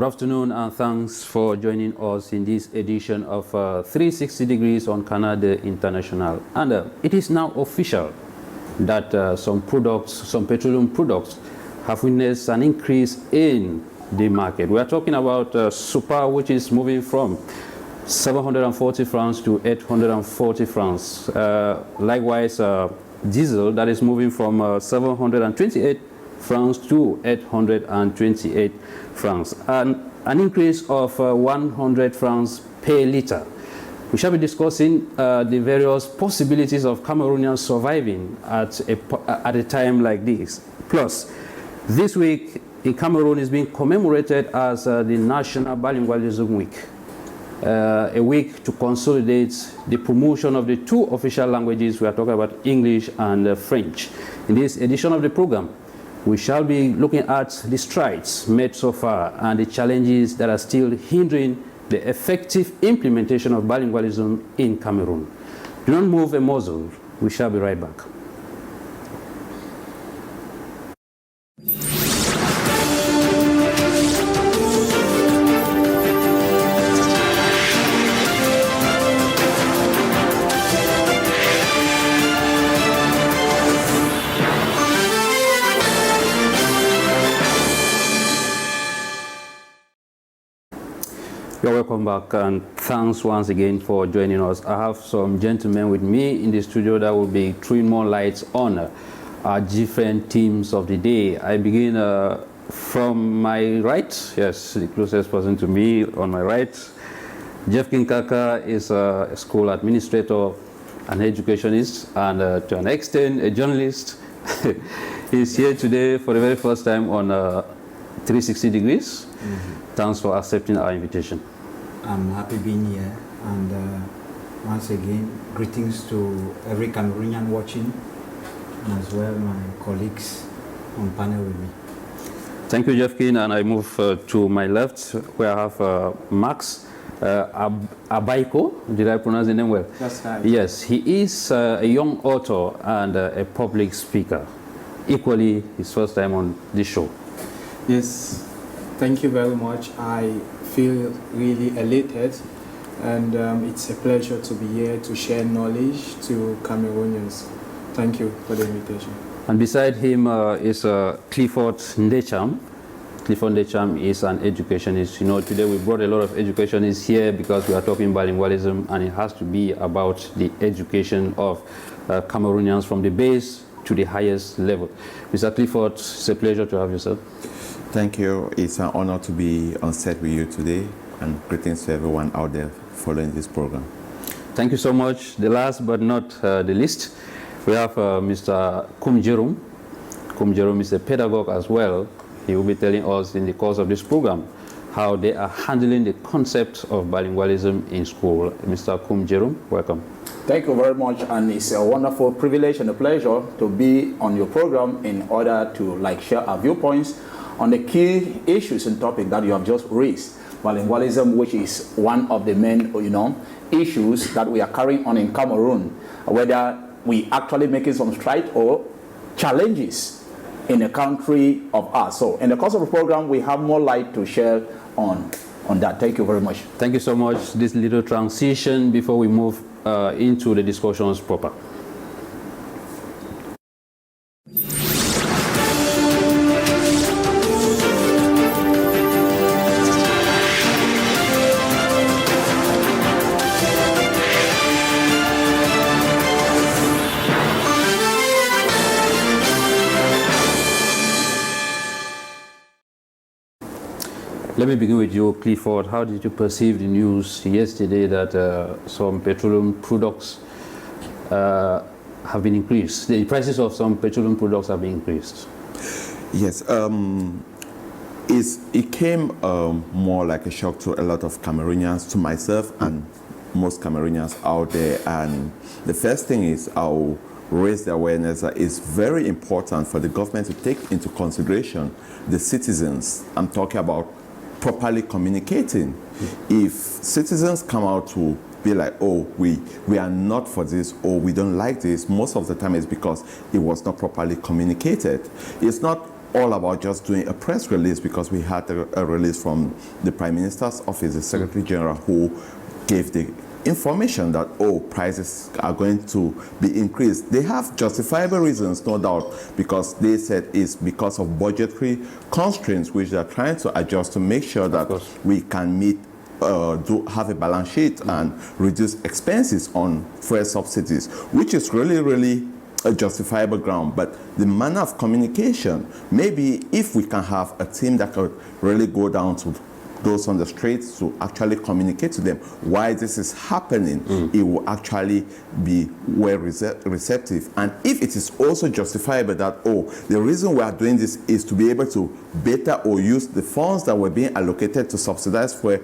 Good afternoon and thanks for joining us in this edition of 360 Degrees on Canal International. And it is now official that some petroleum products have witnessed an increase in the market. We are talking about super, which is moving from 740 francs to 840 francs. Likewise, diesel, that is moving from 728 francs to 828 francs, and an increase of 100 francs per liter. We shall be discussing the various possibilities of Cameroonians surviving at a time like this. Plus, this week in Cameroon is being commemorated as the National Bilingualism Week, a week to consolidate the promotion of the two official languages. We are talking about English and French. In this edition of the program, we shall be looking at the strides made so far and the challenges that are still hindering the effective implementation of bilingualism in Cameroon. Do not move a muscle. We shall be right back. You're welcome back, and thanks once again for joining us. I have some gentlemen with me in the studio that will be throwing more lights on our different themes of the day. I begin from my right. Yes, the closest person to me on my right. Jefkin NKAKA is a school administrator, an educationist, and to an extent a journalist. He's here today for the very first time on 360 Degrees. Thanks for accepting our invitation. I'm happy being here, and once again, greetings to every Cameroonian watching, and as well my colleagues on panel with me. Thank you, Jefkin, and I move to my left, where I have Max Abaiko. Did I pronounce the name well? That's right. Yes, he is a young author and a public speaker. Equally, his first time on this show. Yes, thank you very much. I feel really elated, and it's a pleasure to be here to share knowledge to Cameroonians. Thank you for the invitation. And beside him is Clifford DECHAM. Clifford DECHAM is an educationist. You know, today we brought a lot of educationists here because we are talking bilingualism, and it has to be about the education of Cameroonians from the base to the highest level. Mr. Clifford, it's a pleasure to have you, sir. Thank you. It's an honor to be on set with you today, and greetings to everyone out there following this program. Thank you so much. The last but not the least, we have Mr. Jerome KUM. Jerome is a pedagogue as well. He will be telling us in the course of this program how they are handling the concept of bilingualism in school. Mr. Jerome, welcome. Thank you very much, and it's a wonderful privilege and a pleasure to be on your program in order to share our viewpoints on the key issues and topic that you have just raised. Bilingualism, which is one of the main issues that we are carrying on in Cameroon, whether we actually making some stride or challenges in a country of ours. So in the course of the program, we have more light to share on that. Thank you very much. Thank you so much. This little transition before we move into the discussions proper. Let me begin with you, Clifford. How did you perceive the news yesterday that some petroleum products have been increased? The prices of some petroleum products have been increased. Yes, it came more like a shock to a lot of Cameroonians, to myself and most Cameroonians out there. And the first thing is I'll raise the awareness that it's very important for the government to take into consideration the citizens. I'm talking about properly communicating. If citizens come out to be like, oh, we are not for this, or we don't like this, most of the time it's because it was not properly communicated. It's not all about just doing a press release, because we had a release from the Prime Minister's office, the Secretary General, who gave the information that, oh, prices are going to be increased. They have justifiable reasons, no doubt, because they said it's because of budgetary constraints which they're trying to adjust to make sure that we can meet, have a balance sheet and reduce expenses on fuel subsidies, which is really a justifiable ground. But the manner of communication, maybe if we can have a team that could really go down to those on the streets to actually communicate to them why this is happening, it will actually be well receptive. And if it is also justifiable that, oh, the reason we are doing this is to be able to better or use the funds that were being allocated to subsidize fuel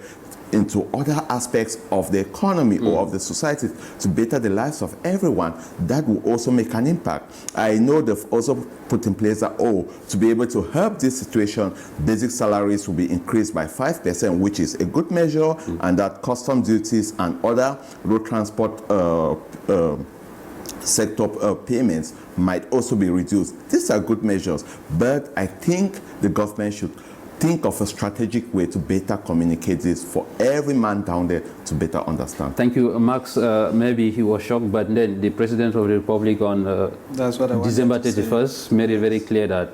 into other aspects of the economy or of the society to better the lives of everyone, that will also make an impact. I know they've also put in place that, oh, to be able to help this situation, basic salaries will be increased by 5%, which is a good measure, and that custom duties and other road transport sector payments might also be reduced. These are good measures, but I think the government should think of a strategic way to better communicate this for every man down there to better understand. Thank you, Max. Maybe he was shocked, but then the President of the Republic on December 31st made it very clear that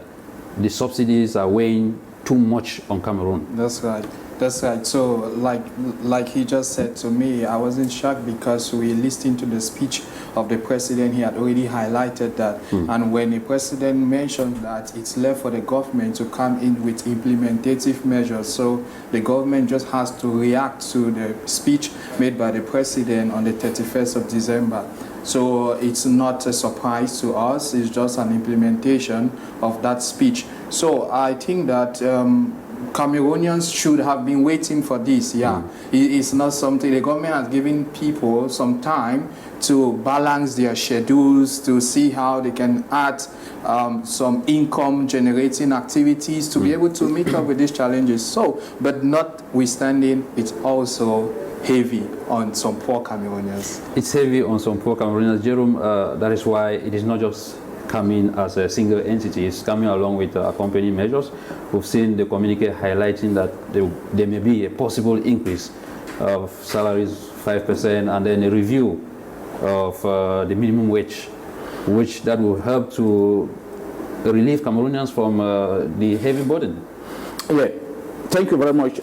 the subsidies are weighing too much on Cameroon. That's right. That's right. So, like he just said to me, I wasn't shocked because we listened to the speech of the president. He had already highlighted that. And when the president mentioned that it's left for the government to come in with implementative measures, so the government just has to react to the speech made by the president on the 31st of December. So it's not a surprise to us. It's just an implementation of that speech. So I think that Cameroonians should have been waiting for this. It's not something the government has given people some time to balance their schedules, to see how they can add some income generating activities to be able to meet up with these challenges. So, but notwithstanding, it's also heavy on some poor Cameroonians. It's heavy on some poor Cameroonians, Jerome. That is why it is not just coming as a single entity, it's coming along with accompanying measures. We've seen the communique highlighting that there may be a possible increase of salaries 5% and then a review of the minimum wage, which that will help to relieve Cameroonians from the heavy burden. Yeah, thank you very much,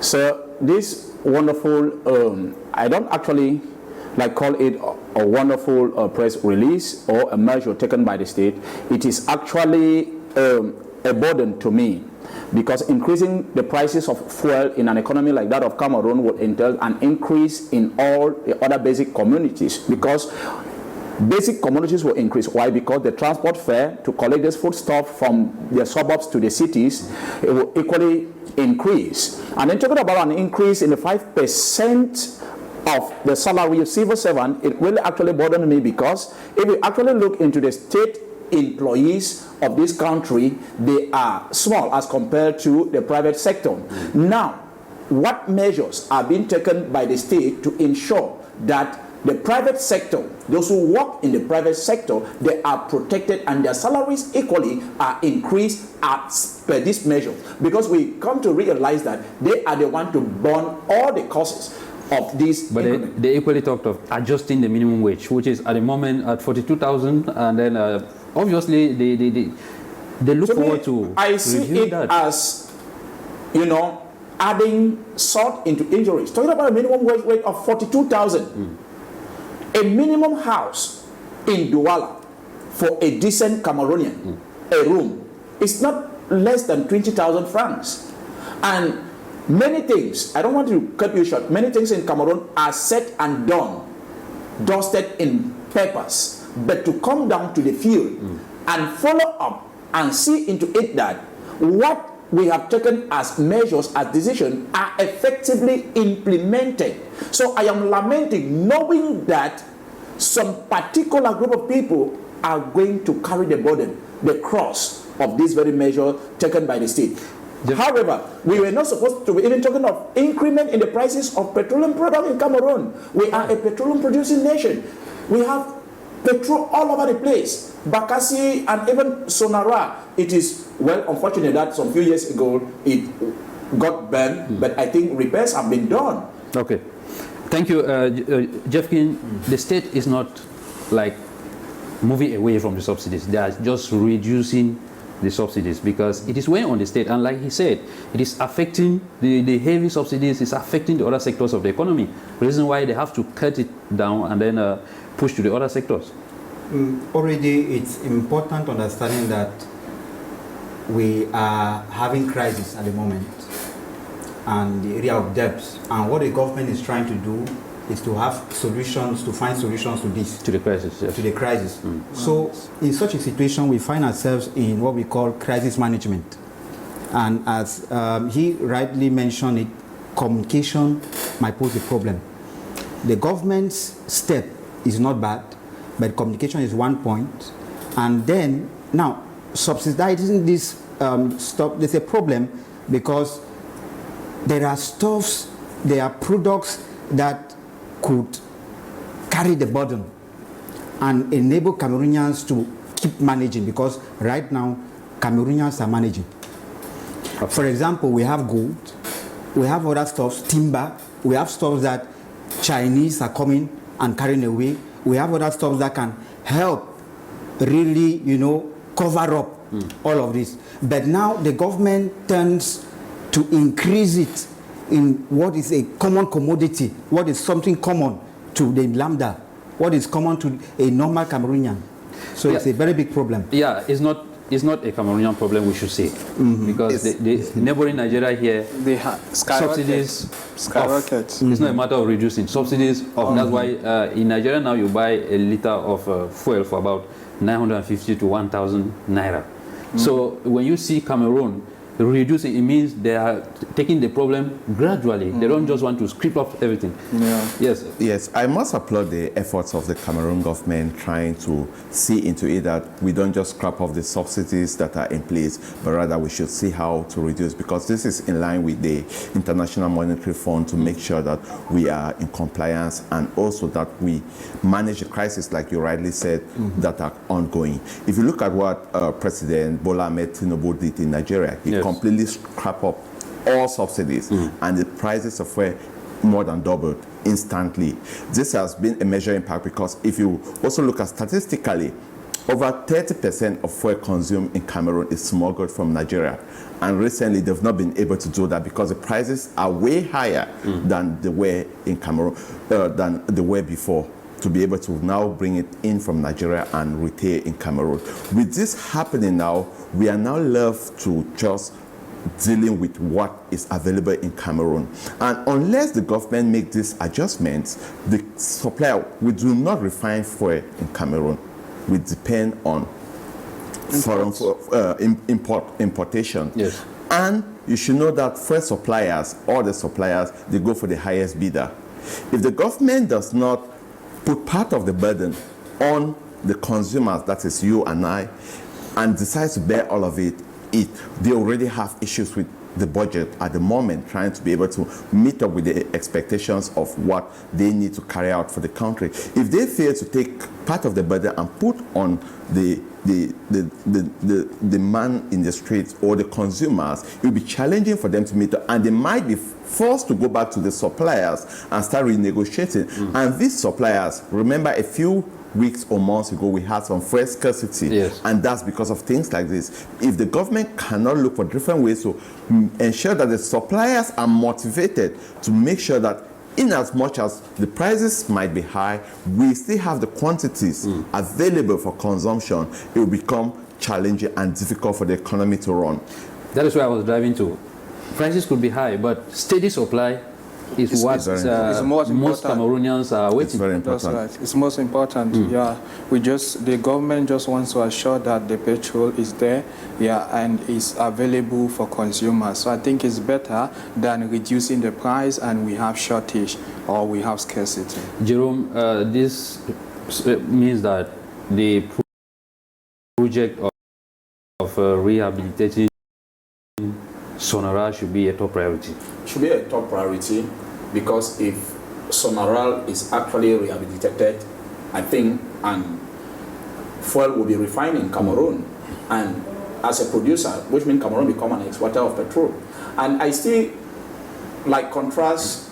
sir. This wonderful, I don't actually call it a wonderful press release or a measure taken by the state. It is actually a burden to me, because increasing the prices of fuel in an economy like that of Cameroon would entail an increase in all the other basic commodities, because basic commodities will increase. Why? Because the transport fare to collect this foodstuff from the suburbs to the cities, it will equally increase. And then talking about an increase in the 5% of the salary of civil servant, it really actually burdened me, because if you actually look into the state employees of this country, they are small as compared to the private sector. Now, what measures are being taken by the state to ensure that the private sector, those who work in the private sector, they are protected and their salaries equally are increased as per this measure? Because we come to realize that they are the one to burn all the costs of this. But they equally talked of adjusting the minimum wage, which is at the moment at 42,000, and then obviously they look forward to. I see it as, adding salt into injuries. Talking about a minimum wage rate of 42,000, a minimum house in Douala for a decent Cameroonian, a room, is not less than 20,000 francs, and many things, I don't want to cut you short, many things in Cameroon are set and done, dusted in papers. But to come down to the field and follow up and see into it that what we have taken as measures, as decisions, are effectively implemented. So I am lamenting knowing that some particular group of people are going to carry the burden, the cross of this very measure taken by the state. However, we were not supposed to be even talking of increment in the prices of petroleum products in Cameroon. We are a petroleum producing nation. We have petrol all over the place. Bakassi and even Sonara, it is, well, unfortunate that some few years ago it got burned, but I think repairs have been done. Okay. Thank you, Jefkin. The state is not like moving away from the subsidies. They are just reducing the subsidies because it is weighing on the state. And like he said, it is affecting the heavy subsidies, is affecting the other sectors of the economy. The reason why they have to cut it down and then push to the other sectors. Already, it's important understanding that we are having crisis at the moment and the area of debts. And what the government is trying to do is to have solutions, to find solutions to this. To the crisis, yes. To the crisis. So in such a situation, we find ourselves in what we call crisis management. And as he rightly mentioned it, communication might pose a problem. The government's step is not bad, but communication is one point. And then, now, subsidizing this stuff, there's a problem because there are stuffs, there are products that could carry the burden and enable Cameroonians to keep managing, because right now Cameroonians are managing. For example, we have gold, we have other stuffs, timber, we have stuffs that Chinese are coming and carrying away, we have other stuffs that can help really, you know, cover up all of this. But now the government turns to increase it in what is a common commodity, what is something common to the Lambda, what is common to a normal Cameroonian. So it's a very big problem. Yeah, it's not a Cameroonian problem, we should say, because the neighboring Nigeria here, They have subsidies skyrocket. It's not a matter of reducing subsidies. That's why in Nigeria now you buy a liter of fuel for about 950 to 1,000 naira. So when you see Cameroon reducing, it means they are taking the problem gradually. They don't just want to scrape up everything. Yeah. Yes. Yes, I must applaud the efforts of the Cameroon government trying to see into it that we don't just scrap off the subsidies that are in place, but rather we should see how to reduce, because this is in line with the International Monetary Fund to make sure that we are in compliance and also that we manage the crisis, like you rightly said, that are ongoing. If you look at what President Bola Ahmed Tinubu did in Nigeria, he completely scrapped up all subsidies and the prices of fuel more than doubled instantly. This has been a major impact because if you also look at statistically, over 30% of fuel consumed in Cameroon is smuggled from Nigeria. And recently they've not been able to do that because the prices are way higher than they were in Cameroon, than they were before, to be able to now bring it in from Nigeria and retail in Cameroon. With this happening now, we are now left to just dealing with what is available in Cameroon. And unless the government make these adjustments, the supplier, we do not refine fuel in Cameroon. We depend on foreign importation. Yes. And you should know that fuel suppliers, all the suppliers, they go for the highest bidder. If the government does not put part of the burden on the consumers, that is you and I, and decides to bear all of it, they already have issues with the budget at the moment, trying to be able to meet up with the expectations of what they need to carry out for the country. If they fail to take part of the burden and put on the man in the streets or the consumers, it will be challenging for them to meet up, and they might be forced to go back to the suppliers and start renegotiating. And these suppliers, remember a few weeks or months ago, we had some fuel scarcity, and that's because of things like this. If the government cannot look for different ways to ensure that the suppliers are motivated to make sure that in as much as the prices might be high, we still have the quantities available for consumption, it will become challenging and difficult for the economy to run. That is where I was driving to. Prices could be high, but steady supply is what most Cameroonians are waiting. It's very important. That's right. It's most important. Yeah, the government just wants to assure that the petrol is there, and is available for consumers. So I think it's better than reducing the price and we have shortage or we have scarcity. Jerome, this means that the project of rehabilitating Sonara should be a top priority. Should be a top priority, because if Sonara is actually rehabilitated, I think, and fuel will be refined in Cameroon, and as a producer, which means Cameroon become an exporter of petrol. And I still like contrast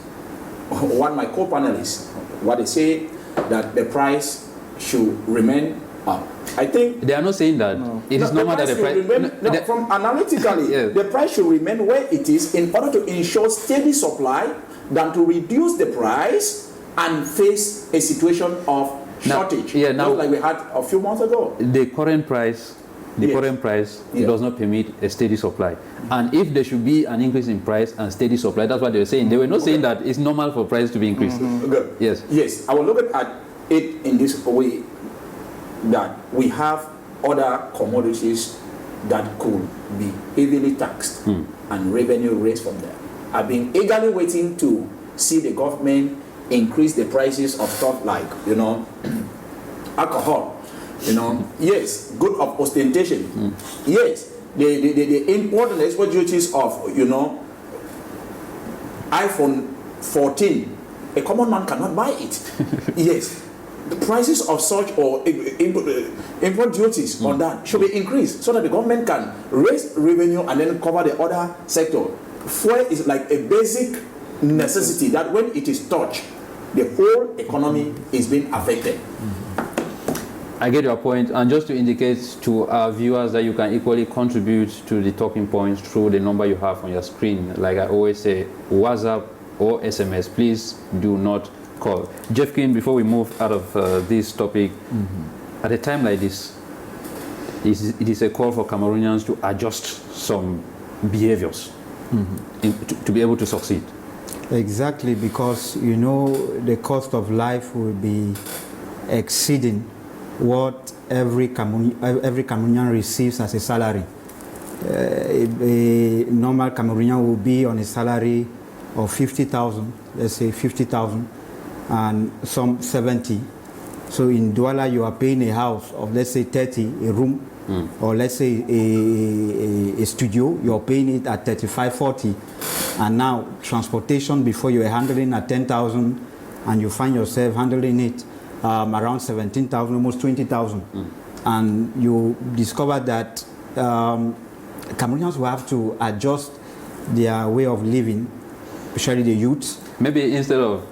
what my co-panelists, what they say, that the price should remain up. I think they are not saying that it is normal that the price remain, from analytically, yes. the price should remain where it is in order to ensure steady supply than to reduce the price and face a situation of shortage. Now, like we had a few months ago. The current price does not permit a steady supply. And if there should be an increase in price and steady supply, that's what they were saying. They were not saying that it's normal for price to be increased. Good. Yes. Yes, I will look at it in this way, that we have other commodities that could be heavily taxed and revenue raised from them. I've been eagerly waiting to see the government increase the prices of stuff like, alcohol. Yes, good of ostentation. Yes, the import and export duties of, iPhone 14. A common man cannot buy it. Yes, the prices of such or import duties on that should be increased so that the government can raise revenue and then cover the other sector. Fuel is like a basic necessity that when it is touched, the whole economy is being affected. I get your point, and just to indicate to our viewers that you can equally contribute to the talking points through the number you have on your screen. Like I always say, WhatsApp or SMS, please do not call. Jefkin, before we move out of this topic, at a time like this, it is a call for Cameroonians to adjust some behaviors to be able to succeed. Exactly, because the cost of life will be exceeding what every Cameroonian receives as a salary. A normal Cameroonian will be on a salary of 50,000, let's say 50,000, and some 70. So in Douala, you are paying a house of, let's say, 30, a room, or let's say a studio, you're paying it at 35, 40. And now transportation, before you were handling at 10,000, and you find yourself handling it around 17,000, almost 20,000. And you discover that Cameroonians will have to adjust their way of living, especially the youth. Maybe instead of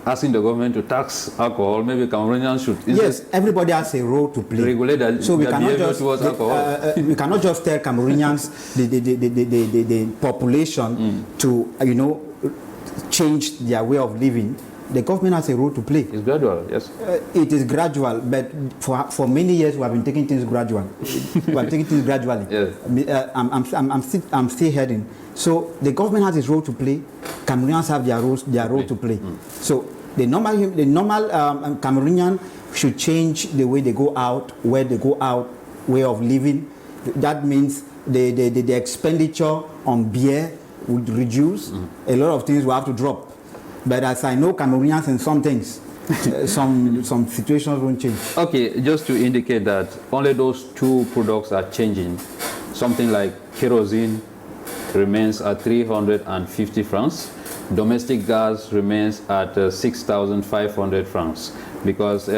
asking the government to tax alcohol, maybe Cameroonians should... Yes, everybody has a role to play. Regulate that. So we cannot we cannot just tell Cameroonians, the population, to change their way of living. The government has a role to play. It's gradual, yes. It is gradual, but for many years we have been taking things gradually. We are taking things gradually. Yes. I'm still heading. So the government has its role to play. Cameroonians have their role to play. So the normal Cameroonian should change the way they go out, where they go out, way of living. That means the expenditure on beer would reduce. A lot of things will have to drop. But as I know Cameroonians in some things, some situations won't change. Okay, just to indicate that only those two products are changing. Something like kerosene remains at 350 francs. Domestic gas remains at 6,500 francs. Because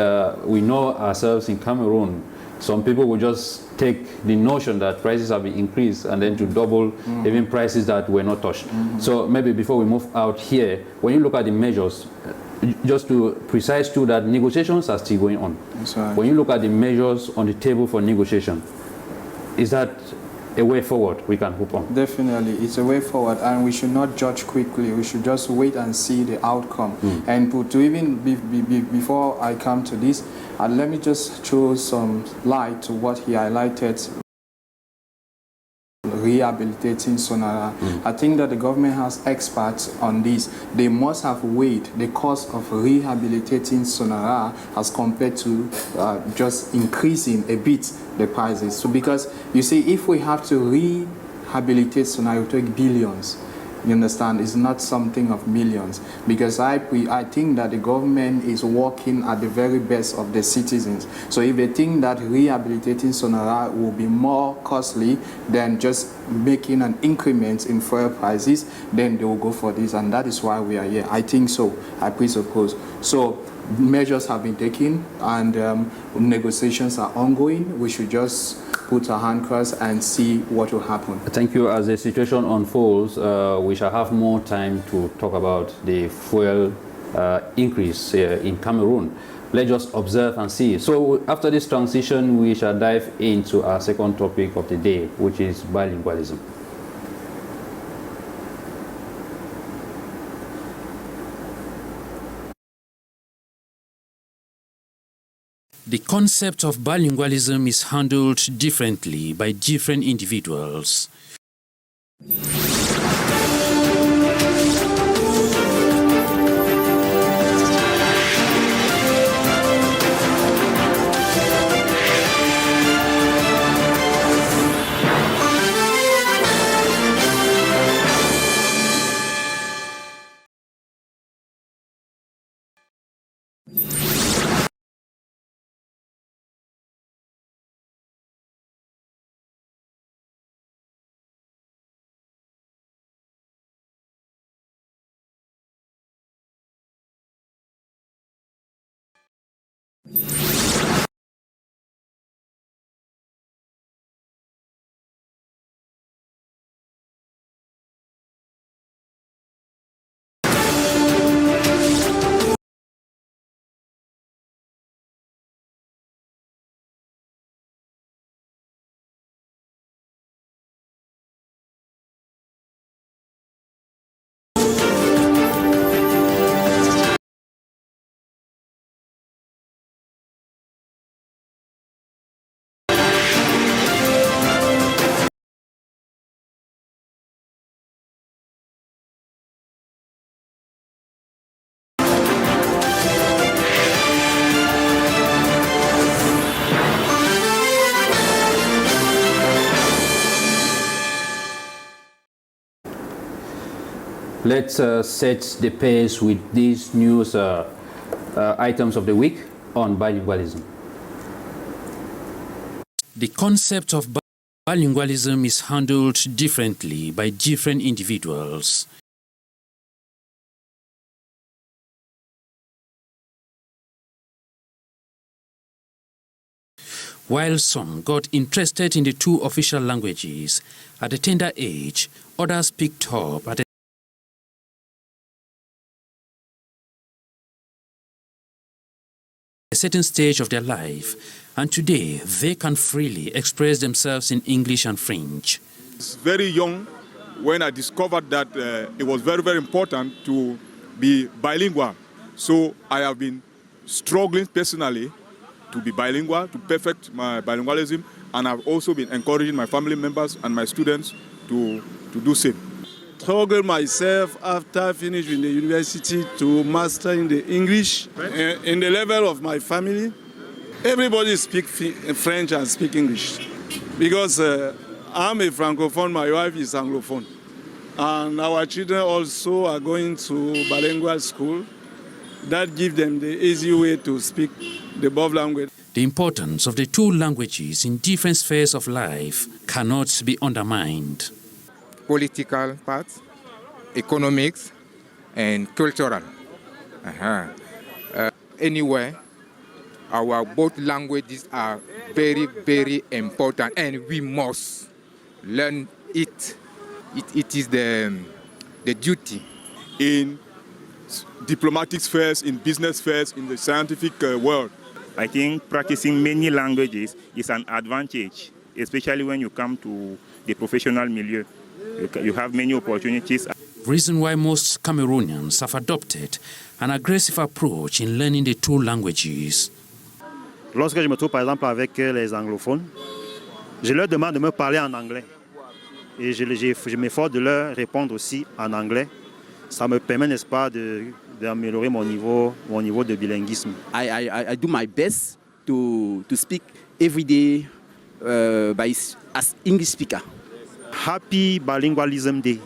we know ourselves in Cameroon, some people will just take the notion that prices have been increased and then to double even prices that were not touched. So maybe before we move out here, when you look at the measures, just to precise too that negotiations are still going on. Right. When you look at the measures on the table for negotiation, is that a way forward we can hope on? Definitely, it's a way forward, and we should not judge quickly. We should just wait and see the outcome. And to even before I come to this, let me just throw some light to what he highlighted, rehabilitating Sonara. I think that the government has experts on this. They must have weighed the cost of rehabilitating Sonara as compared to just increasing a bit the prices. So because you see, if we have to rehabilitate Sonara, it will take billions. You understand? It's not something of millions, because I think that the government is working at the very best of the citizens. So if they think that rehabilitating Sonara will be more costly than just making an increment in fuel prices, then they will go for this, and that is why we are here. I think so. I presuppose. So measures have been taken and negotiations are ongoing. We should just put our hand crossed and see what will happen. Thank you. As the situation unfolds, we shall have more time to talk about the fuel increase in Cameroon. Let's just observe and see. So after this transition, we shall dive into our second topic of the day, which is bilingualism. The concept of bilingualism is handled differently by different individuals. Let's set the pace with these news items of the week on bilingualism. The concept of bilingualism is handled differently by different individuals. While some got interested in the two official languages at a tender age, others picked up at a certain stage of their life, and today they can freely express themselves in English and French. I was very young when I discovered that it was very, very important to be bilingual. So I have been struggling personally to be bilingual, to perfect my bilingualism, and I've also been encouraging my family members and my students to do same. Struggle myself after finishing the university to master in the English. In the level of my family, everybody speak French and speak English. Because I'm a Francophone, my wife is Anglophone. And our children also are going to bilingual school. That gives them the easy way to speak the both language. The importance of the two languages in different spheres of life cannot be undermined. Political part, economics, and cultural. Anyway, our both languages are very, very important, and we must learn it. It is the duty. In diplomatic spheres, in business spheres, in the scientific world. I think practicing many languages is an advantage, especially when you come to the professional milieu. You have many opportunities. Reason why most Cameroonians have adopted an aggressive approach in learning the two languages. Lorsque je me trouve par exemple avec les anglophones, je leur demande de me parler en anglais. Et je m'efforce de leur répondre aussi en anglais. Ça me permet, n'est-ce pas, d'améliorer mon niveau de bilinguisme. I do my best to speak every day as English speaker. Happy Bilingualism Day.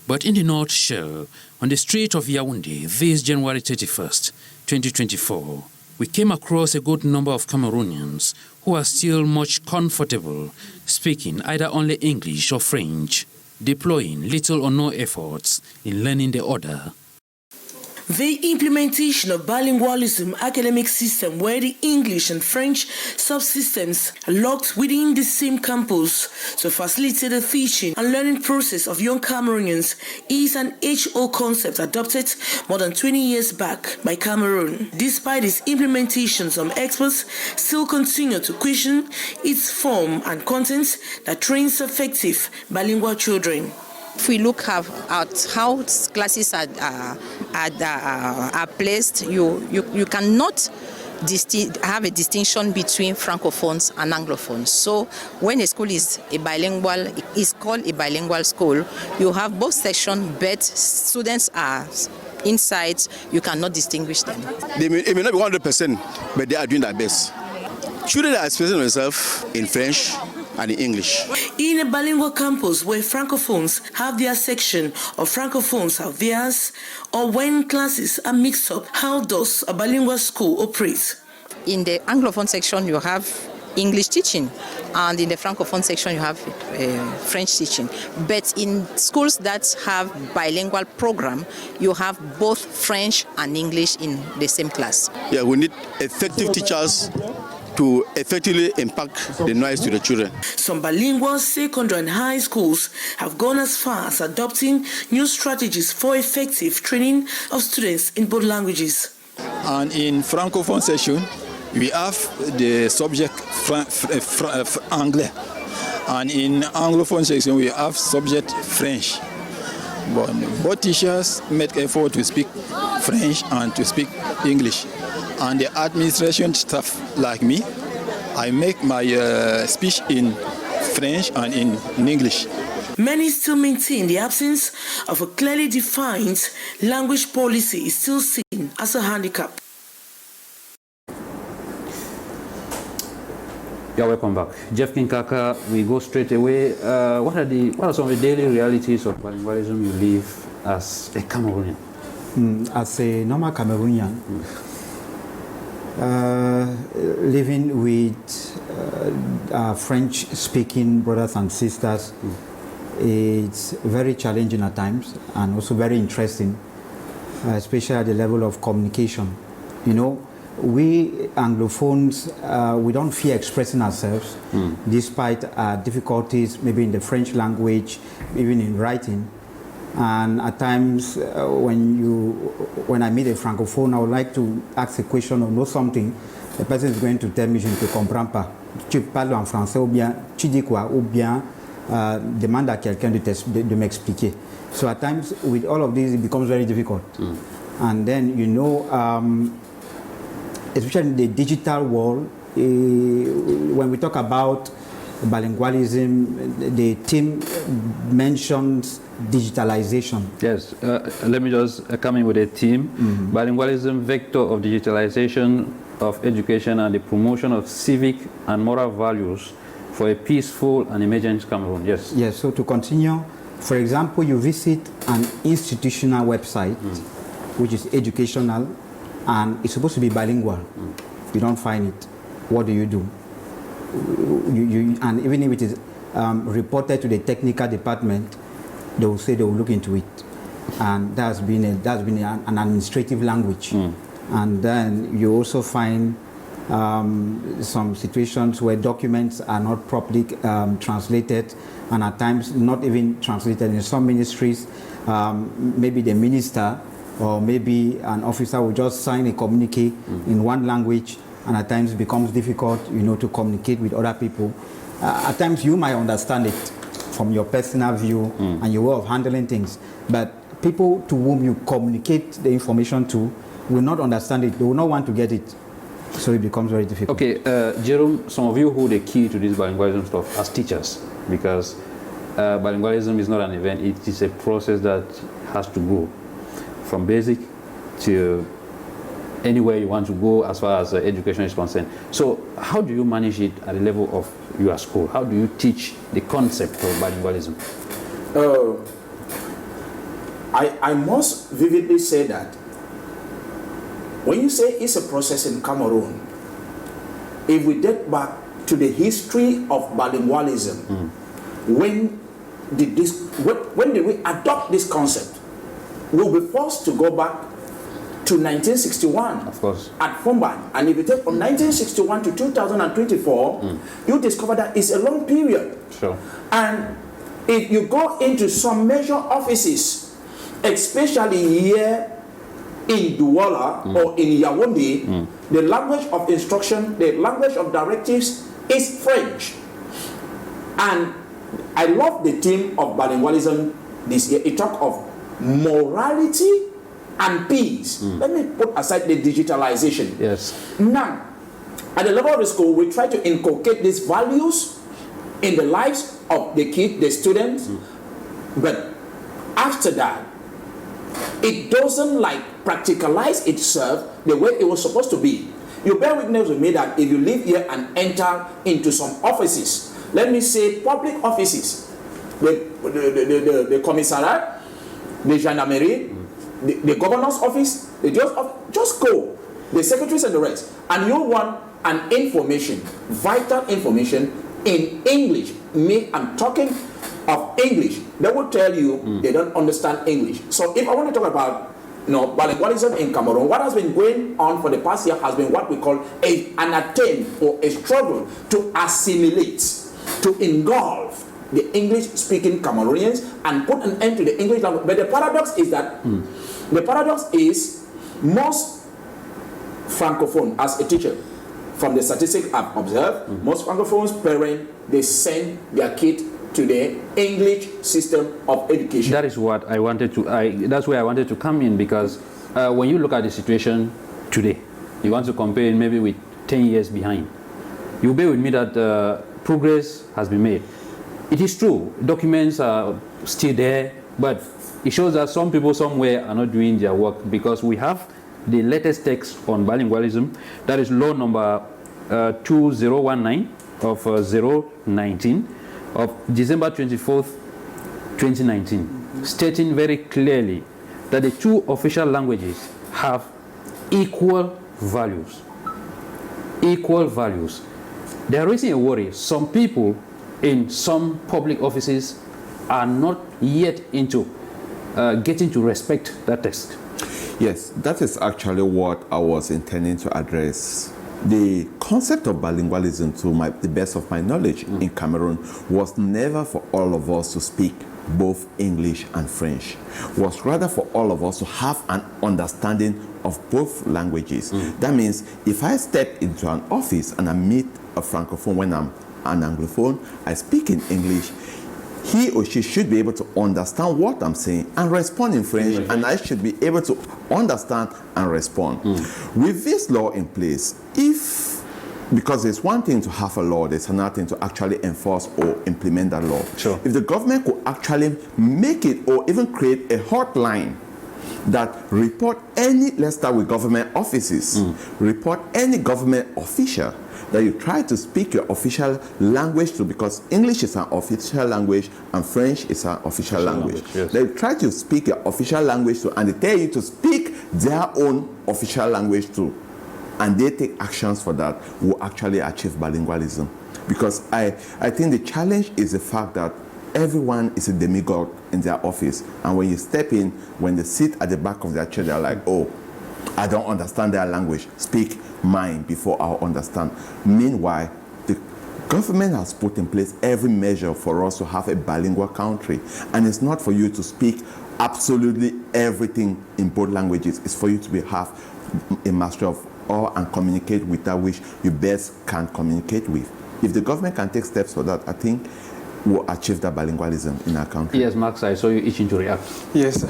But in the nutshell, on the street of Yaoundé, this January 31st, 2024, we came across a good number of Cameroonians who are still much comfortable speaking either only English or French, deploying little or no efforts in learning the other. The implementation of bilingualism academic system where the English and French subsystems are locked within the same campus to facilitate the teaching and learning process of young Cameroonians is an HO concept adopted more than 20 years back by Cameroon. Despite its implementation, some experts still continue to question its form and content that trains effective bilingual children. If we look at how classes are placed, you cannot have a distinction between francophones and anglophones. So when a school is called a bilingual school, you have both sections, but students are inside, you cannot distinguish them. It may not be 100%, but they are doing their best. Children are expressing themselves in French and in English. In a bilingual campus where francophones have their section or francophones have theirs, or when classes are mixed up, how does a bilingual school operate? In the anglophone section, you have English teaching, and in the francophone section, you have French teaching. But in schools that have bilingual program, you have both French and English in the same class. Yeah, we need effective teachers to effectively impact the noise to the children. Some bilingual secondary and high schools have gone as far as adopting new strategies for effective training of students in both languages. And in francophone section, we have the subject Anglais. And in anglophone section, we have subject French. But both teachers make effort to speak French and to speak English. And the administration staff like me, I make my speech in French and in English. Many still maintain the absence of a clearly defined language policy is still seen as a handicap. You're welcome back. Jefkin NKAKA, we go straight away. What are some of the daily realities of bilingualism you live as a Cameroonian? As a normal Cameroonian, living with French-speaking brothers and sisters, it's very challenging at times and also very interesting, especially at the level of communication. You know, we Anglophones, we don't fear expressing ourselves despite difficulties maybe in the French language, even in writing. And at times when I meet a Francophone, I would like to ask a question or know something. The person is going to tell me, je ne te comprends pas. Tu parles en français ou bien tu dis quoi ou bien demande à quelqu'un de m'expliquer. So at times with all of this it becomes very difficult. And then you know, especially in the digital world, when we talk about bilingualism, the theme mentions digitalization. Yes, let me just come in with a theme. Bilingualism, vector of digitalization of education and the promotion of civic and moral values for a peaceful and emergent Cameroon. Yes. Yes, so to continue, for example, you visit an institutional website which is educational and it's supposed to be bilingual. You don't find it. What do? And even if it is reported to the technical department, they will say they will look into it. And that's been an administrative language. And then you also find some situations where documents are not properly translated, and at times not even translated. In some ministries, maybe the minister or maybe an officer will just sign a communique in one language, and at times it becomes difficult, you know, to communicate with other people. At times you might understand it from your personal view and your way of handling things, but people to whom you communicate the information to will not understand it. They will not want to get it. So it becomes very difficult. Okay, Jerome, some of you hold the key to this bilingualism stuff as teachers, because bilingualism is not an event, it is a process that has to go from basic to anywhere you want to go as far as education is concerned. So how do you manage it at the level of your school? How do you teach the concept of bilingualism? I must vividly say that when you say it's a process in Cameroon, if we date back to the history of bilingualism, when did we adopt this concept? We'll be forced to go back to 1961 of course, at Fumban. And if you take from 1961 to 2024, you discover that it's a long period. Sure. And if you go into some major offices, especially here in Douala or in Yaoundé, the language of instruction, the language of directives is French. And I love the theme of bilingualism this year. It talks of morality and peace. Let me put aside the digitalization. Yes. Now, at the level of the school, we try to inculcate these values in the lives of the kids, the students. But after that, it doesn't like practicalize itself the way it was supposed to be. You bear witness with me that if you live here and enter into some offices, let me say public offices, the commissariat, the gendarmerie, the governor's office, the just go, the secretaries and the rest, and you want an information, vital information in English. Me, I'm talking of English. They will tell you they don't understand English. So if I want to talk about bilingualism in Cameroon, what has been going on for the past year has been what we call an attempt or a struggle to assimilate, to engulf the English-speaking Cameroonians and put an end to the English language. But the paradox is that most Francophone, as a teacher, from the statistics I've observed, most Francophones parents, they send their kid to the English system of education. That is what I wanted to. That's where I wanted to come in, because when you look at the situation today, you want to compare it maybe with 10 years behind. You bear with me that progress has been made. It is true, documents are still there, but it shows that some people somewhere are not doing their work, because we have the latest text on bilingualism, that is law number 2019 of 019 of December 24th, 2019, stating very clearly that the two official languages have equal values. Equal values. They are raising a worry. Some people in some public offices are not yet into getting to respect that text. Yes, that is actually what I was intending to address. The concept of bilingualism, to the best of my knowledge, in Cameroon was never for all of us to speak both English and French. Was rather for all of us to have an understanding of both languages. That means if I step into an office and I meet a Francophone when I'm an Anglophone, I speak in English, he or she should be able to understand what I'm saying and respond in French, and I should be able to understand and respond. With this law in place, because there's one thing to have a law, there's another thing to actually enforce or implement that law. Sure. If the government could actually make it or even create a hotline that report any, let's start with government offices, report any government official that you try to speak your official language to, because English is an official language and French is an official language. Yes. They try to speak your official language to, and they tell you to speak their own official language too. And they take actions for that, will actually achieve bilingualism. Because I think the challenge is the fact that everyone is a demigod in their office. And when you step in, when they sit at the back of their chair, they're like, oh, I don't understand their language. Speak mine before I'll understand. Meanwhile, the government has put in place every measure for us to have a bilingual country. And it's not for you to speak absolutely everything in both languages. It's for you to have a mastery of all and communicate with that which you best can communicate with. If the government can take steps for that, I think we'll achieve that bilingualism in our country. Yes, Max, I saw you itching to react. Yes,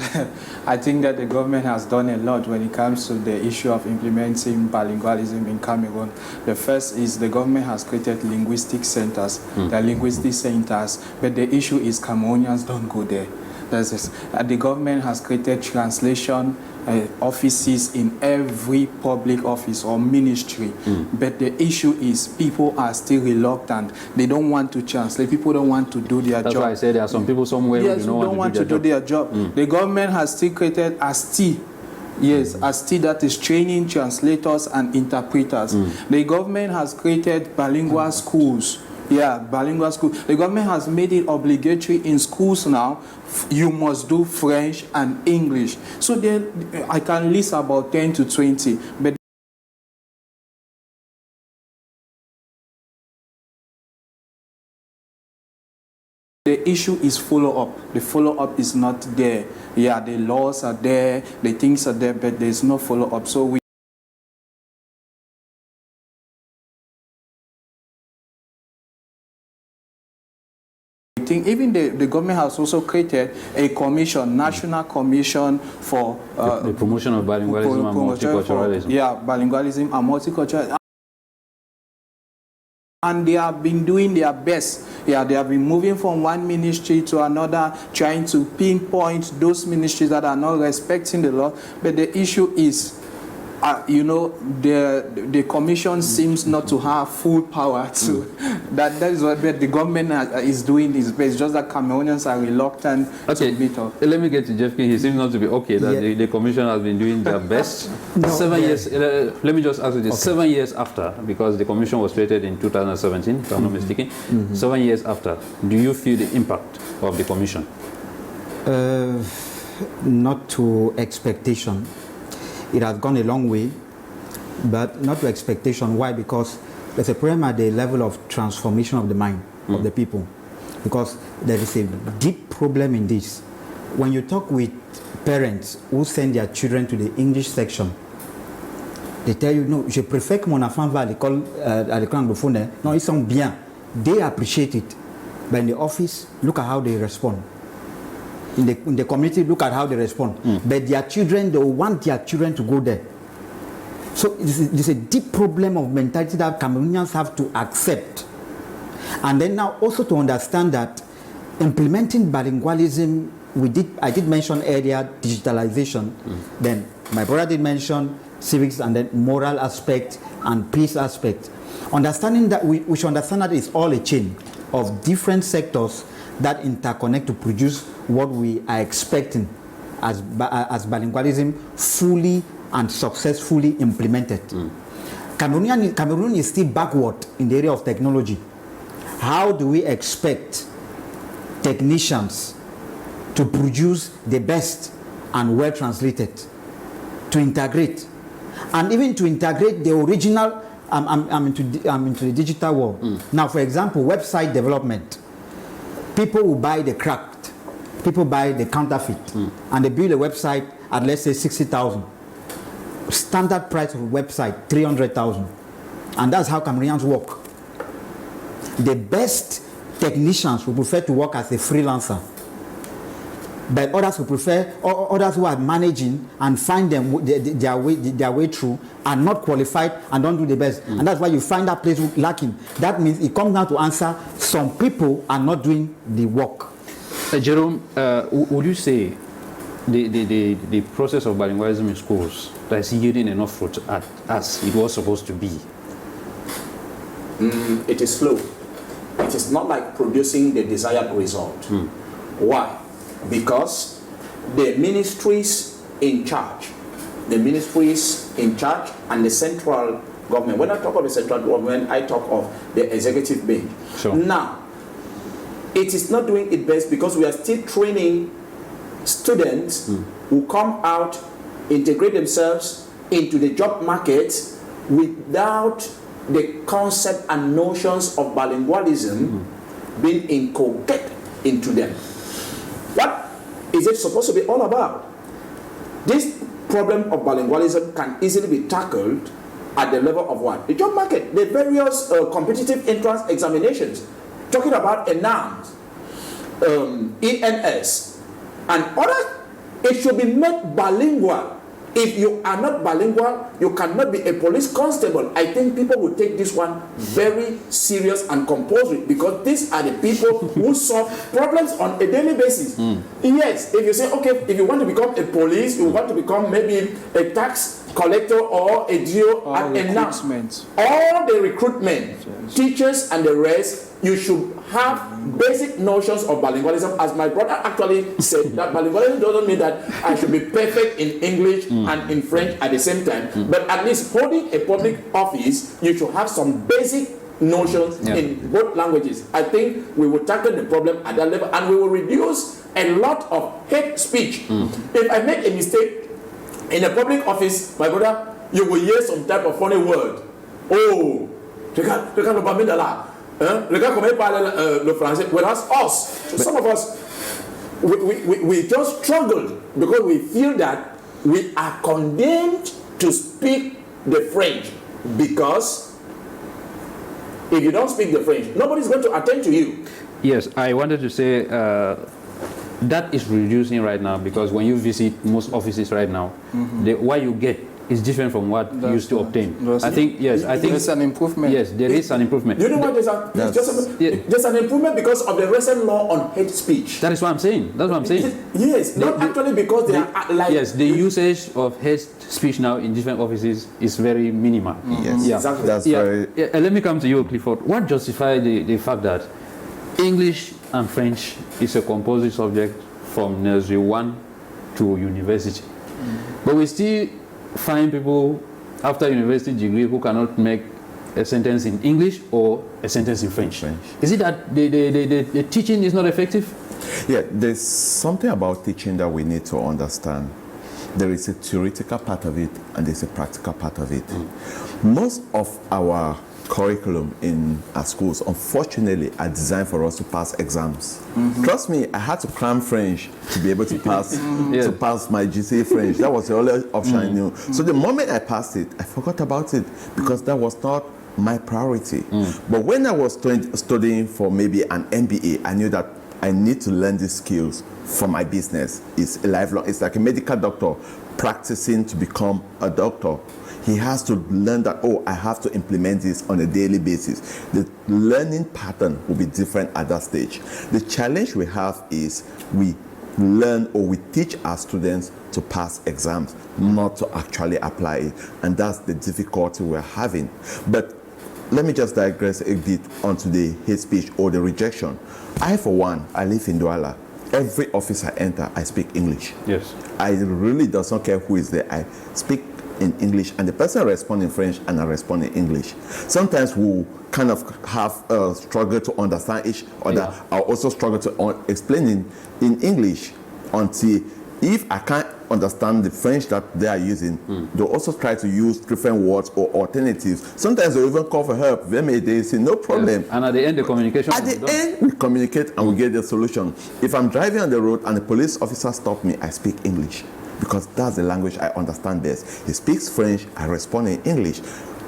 I think that the government has done a lot when it comes to the issue of implementing bilingualism in Cameroon. The first is the government has created linguistic centers. They're linguistic centers, but the issue is Cameroonians don't go there. The government has created translation offices in every public office or ministry, but the issue is people are still reluctant. They don't want to translate. People don't want to do their job. That's why I said there are some people somewhere who don't want to do their job. The government has still created ASTI. Yes, ASTI, that is training translators and interpreters. The government has created bilingual schools Yeah, bilingual school. The government has made it obligatory in schools now. You must do French and English. So there, I can list about 10 to 20. But the issue is follow-up. The follow-up is not there. Yeah, the laws are there, the things are there, but there's no follow-up. So we think even the government has also created a commission, national commission for the promotion of bilingualism and multiculturalism. Yeah, bilingualism and multiculturalism. And they have been doing their best. Yeah, they have been moving from one ministry to another, trying to pinpoint those ministries that are not respecting the law. But the issue is, you know, the commission seems not to have full power to. That is what the government is doing is best. Just that Cameroonians are reluctant to meet up. Let me get to Jefkin. He seems not to be okay that the commission has been doing their best. 7 years. Let me just ask you this: 7 years after, because the commission was created in 2017, if I'm not mistaken. 7 years after, do you feel the impact of the commission? Not to expectation. It has gone a long way, but not to expectation. Why? Because there's a problem at the level of transformation of the mind of the people. Because there is a deep problem in this. When you talk with parents who send their children to the English section, they tell you, no, je préfère que mon enfant va à l'école anglophone. Non, ils sont bien. They appreciate it. But in the office, look at how they respond. In the community, look at how they respond. But their children, they want their children to go there. So there's a deep problem of mentality that Cameroonians have to accept. And then now also to understand that implementing bilingualism, I did mention earlier digitalization. Then my brother did mention civics and then moral aspect and peace aspect. Understanding that we should understand that it's all a chain of different sectors that interconnect to produce what we are expecting as bilingualism fully and successfully implemented. Cameroon is still backward in the area of technology. How do we expect technicians to produce the best and well translated, to integrate, and even to integrate the original? I'm into the digital world. Now, for example, website development. People will buy the cracked, people buy the counterfeit, and they build a website at, let's say, 60,000. Standard price of a website, 300,000. And that's how Cameroonians work. The best technicians will prefer to work as a freelancer. But others will prefer, or others who are managing and find them their way through are not qualified and don't do the best. And that's why you find that place lacking. That means it comes down to answer some people are not doing the work. Jerome, would you say the process of bilingualism in schools that is yielding enough fruit as it was supposed to be? It is slow. It is not like producing the desired result. Why? Because the ministries in charge and the central government, when I talk of the central government, I talk of the executive bench. Sure. Now, it is not doing its best because we are still training students who come out, integrate themselves into the job market without the concept and notions of bilingualism being inculcated into them. What is it supposed to be all about? This problem of bilingualism can easily be tackled at the level of what? The job market, the various competitive entrance examinations, talking about ENAMS, ENS, and other. It should be made bilingual. If you are not bilingual, you cannot be a police constable. I think people will take this one very serious and compulsory because these are the people who solve problems on a daily basis. Yes, if you say, okay, if you want to become a police, you want to become maybe a tax collector or a DO at announcement. All the recruitment, teachers and the rest, you should have basic notions of bilingualism. As my brother actually said, that bilingualism doesn't mean that I should be perfect in English and in French at the same time. But at least holding a public office, you should have some basic notions in both languages. I think we will tackle the problem at that level, and we will reduce a lot of hate speech. If I make a mistake in a public office, my brother, you will hear some type of funny word. Oh, regarde le Bamida là. Regarde comment il parle le français. Whereas us, some of us, we just struggle because we feel that we are condemned to speak the French, because if you don't speak the French, nobody's going to attend to you. Yes, I wanted to say that is reducing right now, because when you visit most offices right now, what you get is different from what you used to obtain. I think there's an improvement. Yes, there is an improvement. You know what? There's an improvement because of the recent law on hate speech. That is what I'm saying. That's what I'm saying. Yes, not actually because they are like... Yes, the usage of hate speech now in different offices is very minimal. Yes, exactly. That's very... Let me come to you, Clifford. What justifies the fact that English and French is a compulsory subject from nursery 1 to university? But we still find people after university degree who cannot make a sentence in English or a sentence in French. Is it that the teaching is not effective? Yeah, there's something about teaching that we need to understand. There is a theoretical part of it and there's a practical part of it. Most of our curriculum in our schools, unfortunately, are designed for us to pass exams. Trust me, I had to cram French to be able to pass to pass my GCE French. That was the only option I knew. So the moment I passed it, I forgot about it because that was not my priority. But when I was studying for maybe an MBA, I knew that I need to learn these skills for my business. It's a lifelong. It's like a medical doctor practicing to become a doctor. He has to learn that, oh, I have to implement this on a daily basis. The learning pattern will be different at that stage. The challenge we have is we learn or we teach our students to pass exams, not to actually apply it. And that's the difficulty we're having. But let me just digress a bit onto the hate speech or the rejection. I, for one, I live in Douala. Every office I enter, I speak English. Yes. I really does not care who is there. I speak in English, and the person responds in French, and I respond in English. Sometimes we'll kind of have a struggle to understand each other. I'll also struggle to explain in English until, if I can't understand the French that they are using, they'll also try to use different words or alternatives. Sometimes they'll even call for help. They say, no problem. And at the end, the communication At the end, we communicate and we get the solution. If I'm driving on the road and a police officer stops me, I speak English, because that's the language I understand best. He speaks French, I respond in English.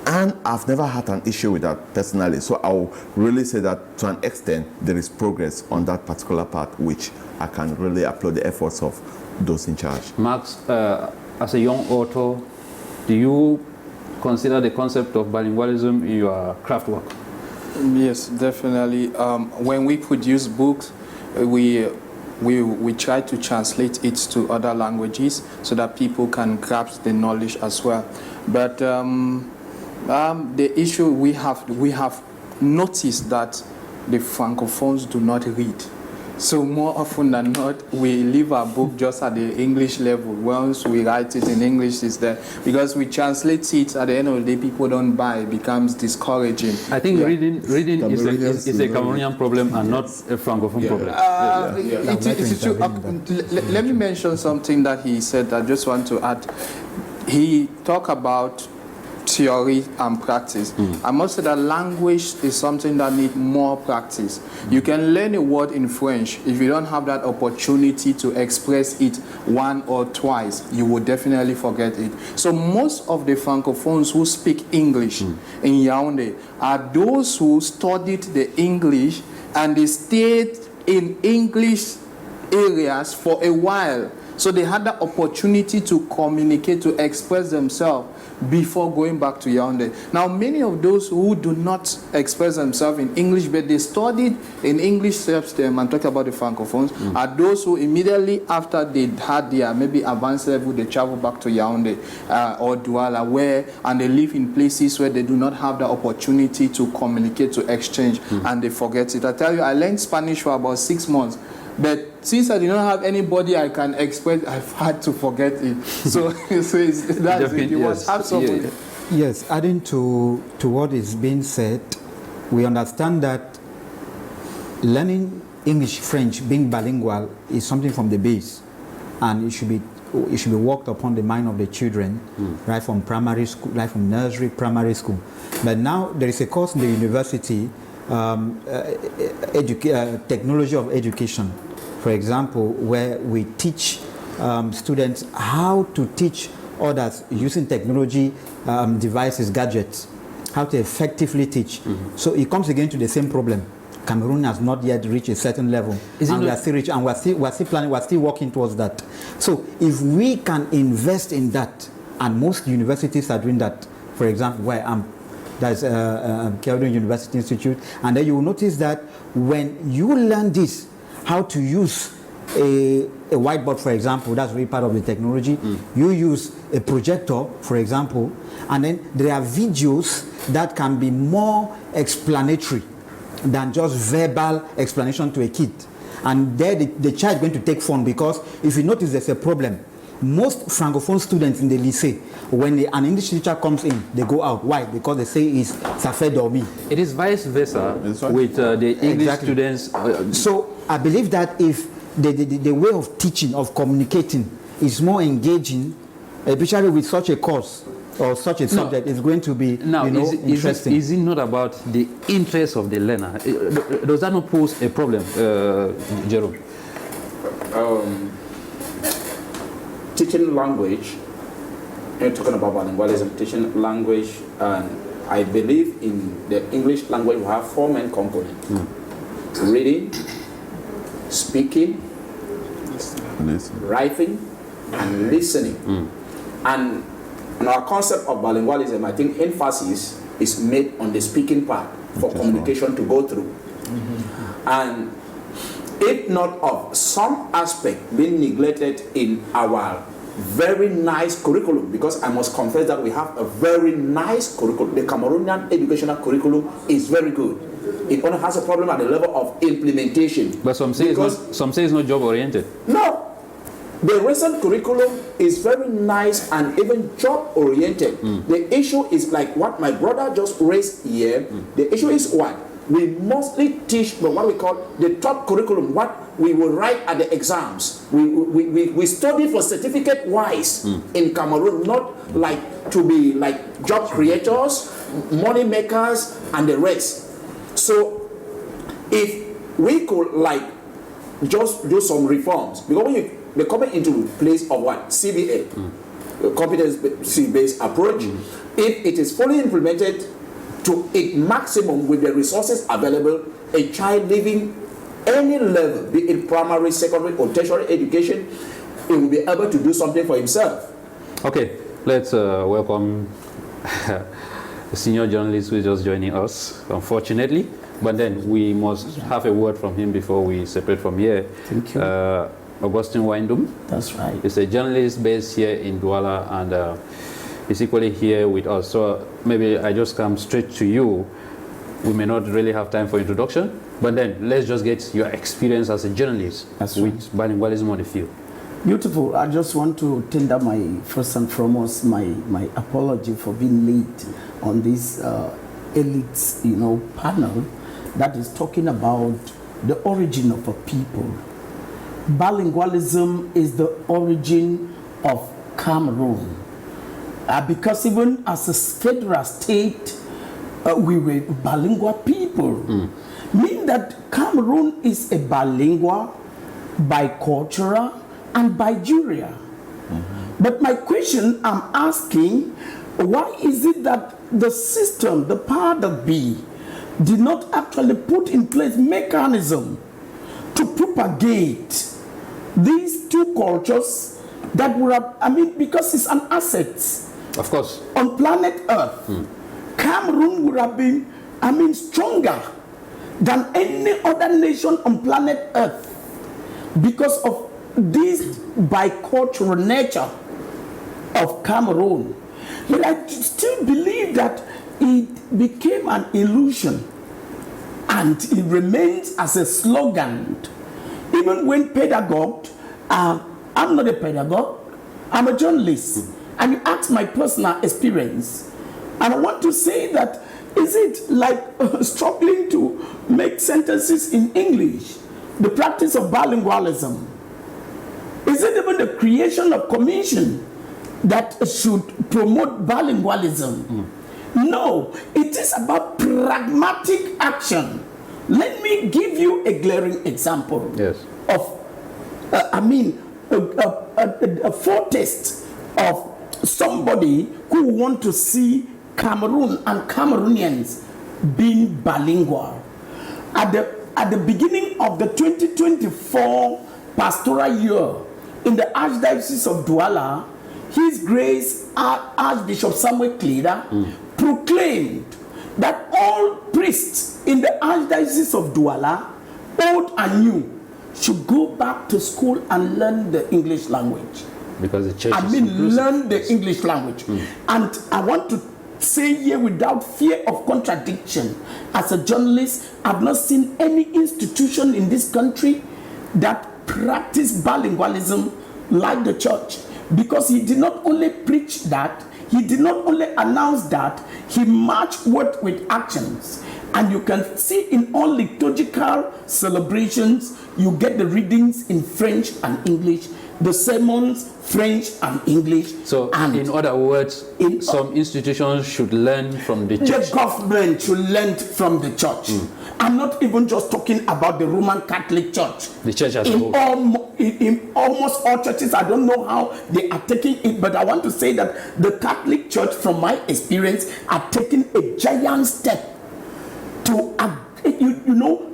And I've never had an issue with that personally. So I'll really say that to an extent, there is progress on that particular part, which I can really applaud the efforts of those in charge. Max, as a young author, do you consider the concept of bilingualism in your craft work? Yes, definitely. When we produce books, we try to translate it to other languages so that people can grasp the knowledge as well. But the issue we have noticed that the Francophones do not read. So more often than not, we leave our book just at the English level. Once we write it in English, it's there. Because we translate it, at the end of the day, people don't buy. It becomes discouraging. I think reading is a Cameroonian problem and not a Francophone problem. Let me mention something that he said. I just want to add. He talked about theory and practice. I must say that language is something that needs more practice. You can learn a word in French. If you don't have that opportunity to express it one or twice, you will definitely forget it. So most of the Francophones who speak English in Yaoundé are those who studied the English and they stayed in English areas for a while. So they had the opportunity to communicate, to express themselves before going back to Yaoundé. Now, many of those who do not express themselves in English, but they studied in English system and talk about the Francophones, are those who immediately after they had their maybe advanced level, they travel back to Yaoundé or Douala, and they live in places where they do not have the opportunity to communicate, to exchange, and they forget it. I tell you, I learned Spanish for about 6 months. But since I did not have anybody I can express, I've had to forget it. So, that's it. You must have somebody. Yes, adding to what is being said, we understand that learning English, French, being bilingual is something from the base, and it should be worked upon the mind of the children, right from primary school, right from nursery, primary school. But now there is a course in the university, technology of education, for example, where we teach students how to teach others using technology devices, gadgets, how to effectively teach. So it comes again to the same problem. Cameroon has not yet reached a certain level, and we are still reaching, and we're still planning, we're still working towards that. So if we can invest in that, and most universities are doing that, for example, where I'm, that's Cameroon University Institute, and then you will notice that when you learn this, how to use a whiteboard, for example, that's really part of the technology. You use a projector, for example, and then there are videos that can be more explanatory than just verbal explanation to a kid. And there the child is going to take fun, because if you notice there's a problem, most Francophone students in the lycée, when an English teacher comes in, they go out. Why? Because they say it's ça fait dormir. It is vice versa with the English students. So I believe that if the way of teaching, of communicating is more engaging, especially with such a course or such a subject, is going to be interesting. Is it not about the interest of the learner? Does that not pose a problem, Jerome? Teaching language, you're talking about bilingualism, teaching language, and I believe in the English language we have 4 main components. Reading, speaking, writing, and listening. And in our concept of bilingualism, I think emphasis is made on the speaking part for communication to go through. And if not of some aspect being neglected in our very nice curriculum, because I must confess that we have a very nice curriculum. The Cameroonian educational curriculum is very good. It only has a problem at the level of implementation. But some say it's not job oriented. No. The recent curriculum is very nice and even job oriented. The issue is like what my brother just raised here. The issue is what? We mostly teach what we call the top curriculum, what we will write at the exams. We study for certificate wise in Cameroon, not like to be like job creators, money makers, and the rest. So if we could like just do some reforms, because when they're coming into place of what? CBA, competency-based approach. If it is fully implemented to its maximum with the resources available, a child leaving any level, be it primary, secondary, or tertiary education, he will be able to do something for himself. Okay, let's welcome the senior journalist who is just joining us, unfortunately. But then we must have a word from him before we separate from here. Thank you. Augustine waindum. That's right. He's a journalist based here in Douala, and he's equally here with us. So maybe I just come straight to you. We may not really have time for introduction, but then let's just get your experience as a journalist with bilingualism on the field. Beautiful. I just want to tender my first and foremost my apology for being late on this elite panel that is talking about the origin of a people. Bilingualism is the origin of Cameroon, because even as a federal state, we were bilingual people. Meaning that Cameroon is a bilingual, bicultural, and biguria. But my question I'm asking, why is it that the system, the power that be, did not actually put in place mechanism to propagate these two cultures that would have, because it's an asset. Of course. On planet Earth, Cameroon would have been, stronger than any other nation on planet Earth because of this bicultural nature of Cameroon. But I still believe that it became an illusion and it remains as a slogan. Even when pedagogue, I'm not a pedagogue, I'm a journalist. And you ask my personal experience. And I want to say that Is it like struggling to make sentences in English? The practice of bilingualism? Is it even the creation of commission that should promote bilingualism? No, it is about pragmatic action. Let me give you a glaring example of, a foretaste of somebody who want to see Cameroon and Cameroonians being bilingual. At the beginning of the 2024 pastoral year in the Archdiocese of Douala, His Grace Archbishop Samuel Clifford proclaimed that all priests in the Archdiocese of Douala, old and new, should go back to school and learn the English language. Because the church learn the English language. And I want to say here without fear of contradiction, as a journalist, I've not seen any institution in this country that practice bilingualism like the church. Because he did not only preach that, he did not only announce that, he matched word with actions. And you can see in all liturgical celebrations, you get the readings in French and English, the sermons, French and English. So, in other words, some institutions should learn from the church. The government should learn from the church. I'm not even just talking about the Roman Catholic Church. The church as a whole. In almost all churches, I don't know how they are taking it, but I want to say that the Catholic Church, from my experience, are taking a giant step to,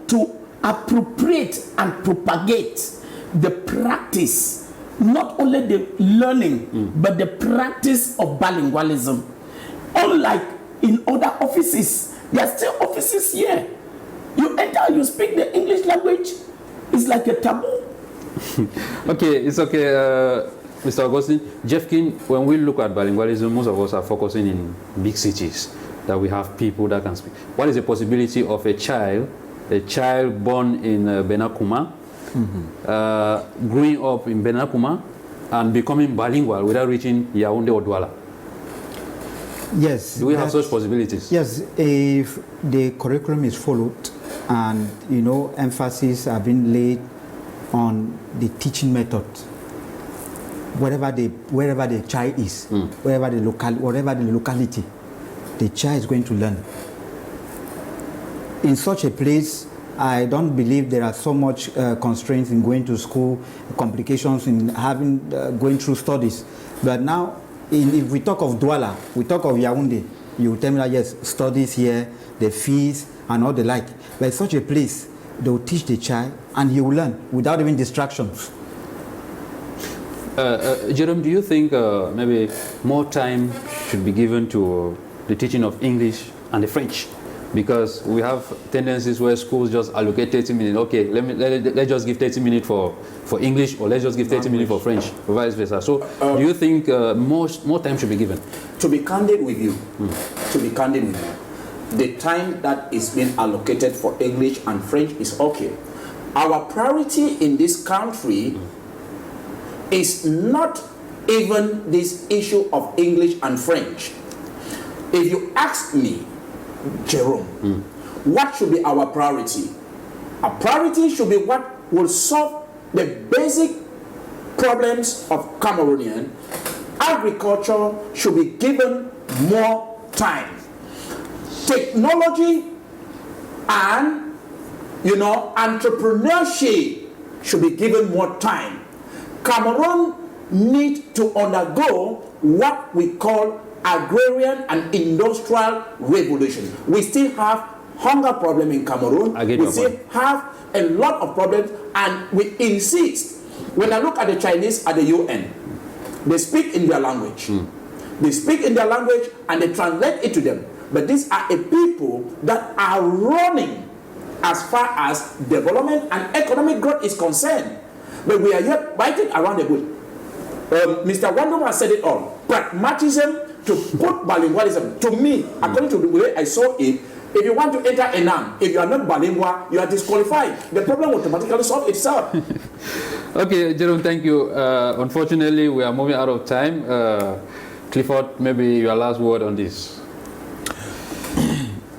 to appropriate and propagate the practice, not only the learning, but the practice of bilingualism. Unlike in other offices, there are still offices here. You enter, you speak the English language, it's like a taboo. Okay, it's okay, Mr. Augustine. Jefkin, when we look at bilingualism, most of us are focusing in big cities, that we have people that can speak. What is the possibility of a child born in Benakuma, growing up in Benakuma, and becoming bilingual without reaching Yaoundé or Douala? Yes. Do we have such possibilities? Yes, if the curriculum is followed and, emphasis have been laid on the teaching method, wherever the child is, wherever the locality, the child is going to learn. In such a place, I don't believe there are so much constraints in going to school, complications in going through studies. But now, if we talk of Douala, we talk of Yaoundé, you will tell me that yes, studies here, the fees and all the like. But in such a place, they will teach the child and he will learn without even distractions. Jerome, do you think maybe more time should be given to the teaching of English and the French? Because we have tendencies where schools just allocate 30 minutes. Okay, let's just give 30 minutes for English, or let's just give 30 minutes for French, or vice versa. So, do you think more time should be given? To be candid with you, the time that is being allocated for English and French is okay. Our priority in this country is not even this issue of English and French. If you ask me, Jerome, what should be our priority? Our priority should be what will solve the basic problems of Cameroonian. Agriculture should be given more time. Technology and entrepreneurship should be given more time. Cameroon needs to undergo what we call agrarian and industrial revolution. We still have hunger problem in Cameroon. We still have a lot of problems, and we insist. When I look at the Chinese at the UN, they speak in their language. They speak in their language and they translate it to them. But these are a people that are running as far as development and economic growth is concerned. But we are yet biting around the bush. Mr. Waindum has said it all. Pragmatism to put bilingualism, to me, according to the way I saw it, if you want to enter a NAM, if you are not bilingual, you are disqualified. The problem will automatically solve itself. Okay, Jerome, thank you. Unfortunately, we are moving out of time. Clifford, maybe your last word on this.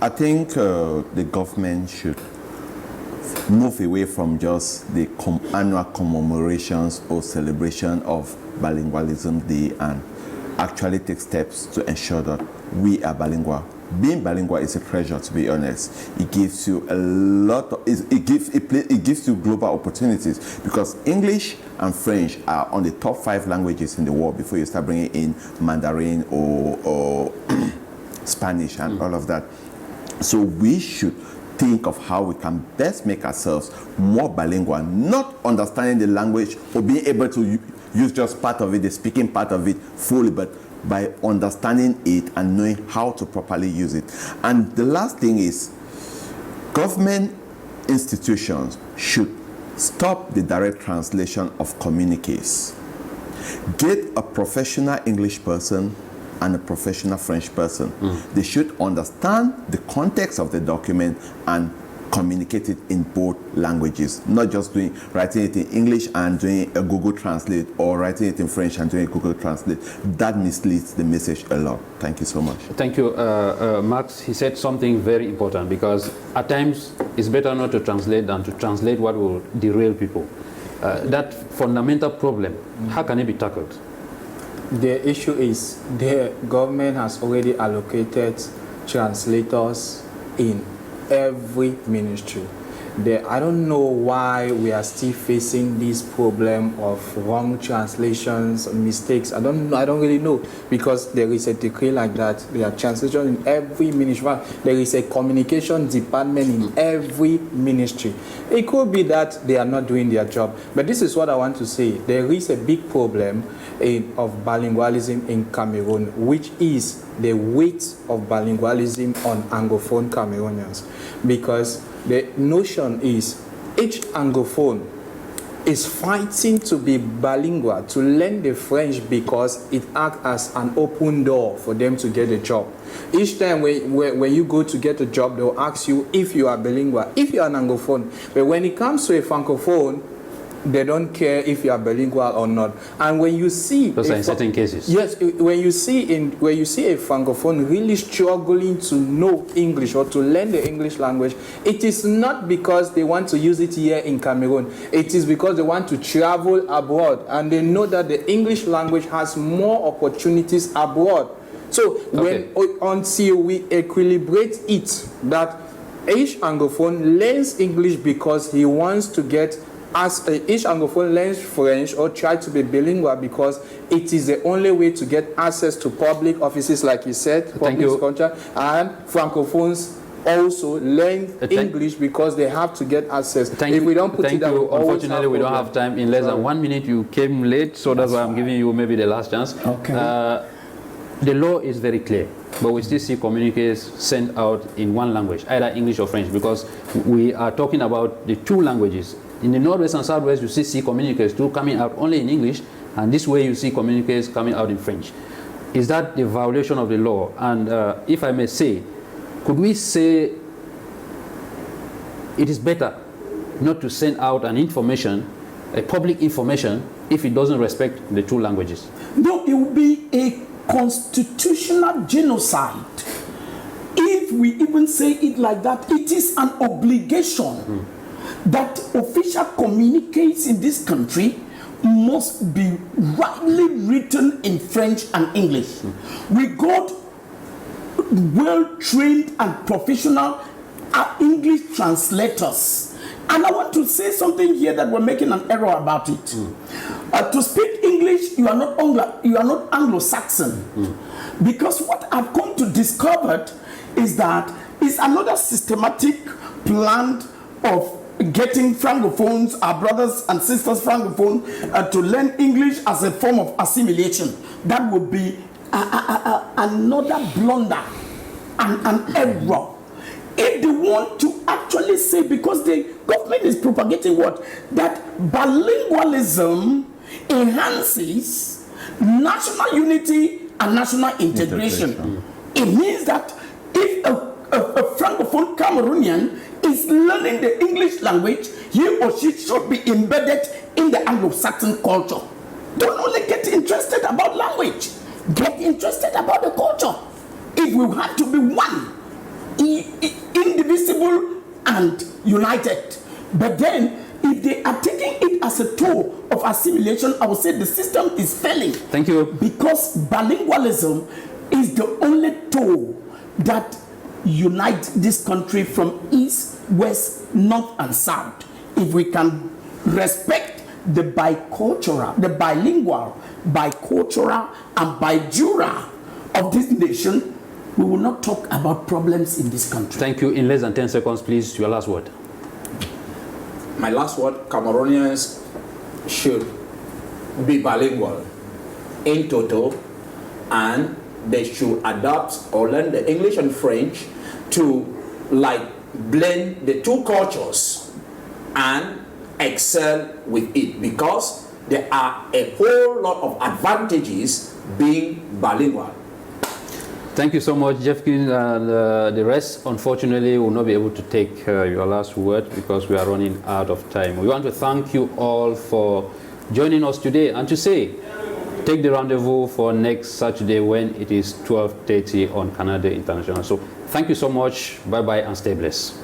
I think the government should move away from just the annual commemorations or celebration of Bilingualism Day and actually take steps to ensure that we are bilingual. Being bilingual is a treasure, to be honest. It gives you a lot of, it gives you global opportunities, because English and French are on the top 5 languages in the world before you start bringing in Mandarin or Spanish and all of that. So we should think of how we can best make ourselves more bilingual, not understanding the language or being able to use just part of it, the speaking part of it fully, but by understanding it and knowing how to properly use it. And the last thing is, government institutions should stop the direct translation of communiques. Get a professional English person and a professional French person. They should understand the context of the document and communicate it in both languages, not just writing it in English and doing a Google Translate, or writing it in French and doing a Google Translate. That misleads the message a lot. Thank you so much. Thank you, Max. He said something very important, because at times it's better not to translate than to translate what will derail people. That fundamental problem, how can it be tackled? The issue is the government has already allocated translators in every ministry. I don't know why we are still facing this problem of wrong translations, mistakes. I don't really know, because there is a decree like that. There are translations in every ministry. There is a communication department in every ministry. It could be that they are not doing their job. But this is what I want to say. There is a big problem of bilingualism in Cameroon, which is the weight of bilingualism on Anglophone Cameroonians. Because the notion is each Anglophone is fighting to be bilingual, to learn the French, because it acts as an open door for them to get a job. Each time when you go to get a job, they'll ask you if you are bilingual, if you are an Anglophone. But when it comes to a Francophone, they don't care if you are bilingual or not. And when you see, those are in certain cases. Yes, when you see a Francophone really struggling to know English or to learn the English language, it is not because they want to use it here in Cameroon. It is because they want to travel abroad, and they know that the English language has more opportunities abroad. So until we equilibrate it, that each Anglophone learns English because he wants to get, as each Anglophone learns French or try to be bilingual because it is the only way to get access to public offices, like you said, public contract, and Francophones also learn English because they have to get access. If we don't put it that way, unfortunately we don't have time. In less than 1 minute you came late, so that's why I'm giving you maybe the last chance. The law is very clear, but we still see communiques sent out in one language, either English or French, because we are talking about the 2 languages. In the Northwest and Southwest, you see communiques too coming out only in English, and this way you see communiques coming out in French. Is that the violation of the law? And if I may say, could we say it is better not to send out an information, a public information, if it doesn't respect the 2 languages? No, it will be a constitutional genocide. If we even say it like that, it is an obligation that official communiques in this country must be rightly written in French and English. We got well-trained and professional English translators. And I want to say something here that we're making an error about it. To speak English, you are not Anglo-Saxon. Because what I've come to discover is that it's another systematic plan of getting Francophones, our brothers and sisters Francophone, to learn English as a form of assimilation. That would be another blunder and an error. If they want to actually say, because the government is propagating what? That bilingualism enhances national unity and national integration. It means that if a Francophone Cameroonian is learning the English language, he or she should be embedded in the Anglo-Saxon culture. Don't only get interested about language, get interested about the culture. If we have to be one, indivisible and united. But then, if they are taking it as a tool of assimilation, I would say the system is failing. Thank you. Because bilingualism is the only tool that unites this country from east, west, north, and south. If we can respect the bicultural, the bilingual, bicultural, and bijura of this nation, we will not talk about problems in this country. Thank you. In less than 10 seconds, please, your last word. My last word, Cameroonians should be bilingual in total, and they should adapt or learn the English and French to blend the two cultures and excel with it, because there are a whole lot of advantages being bilingual. Thank you so much, Jefkin. The rest, unfortunately, will not be able to take your last word because we are running out of time. We want to thank you all for joining us today and to say, take the rendezvous for next Saturday when it is 12:30 on Canal International. So thank you so much. Bye-bye and stay blessed.